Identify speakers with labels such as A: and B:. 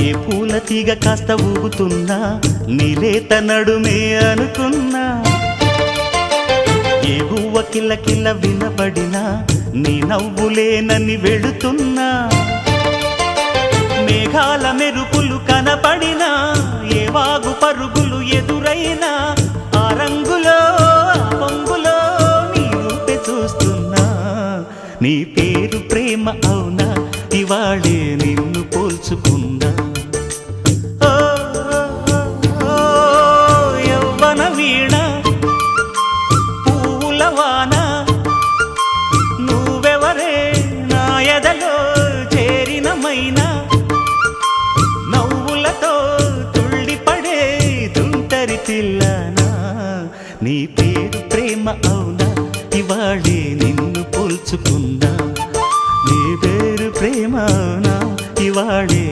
A: ఏ పూల తీగ కాస్త ఊగుతున్నా నీలేత నడుమే అనుకున్నా, ఏ గువ్వ కిల్ల కిల్ల వినబడినా నీ నవ్వులేనని వెళుతున్నా, మేఘాల మెరుపులు కనపడినా ఏ వాగు పరుగులు ఎదురైనా ఆ రంగులో ఆ పొంగులో నీ రూపే చూస్తున్నా. నీ పేరు ప్రేమ అవునా ఇవాళే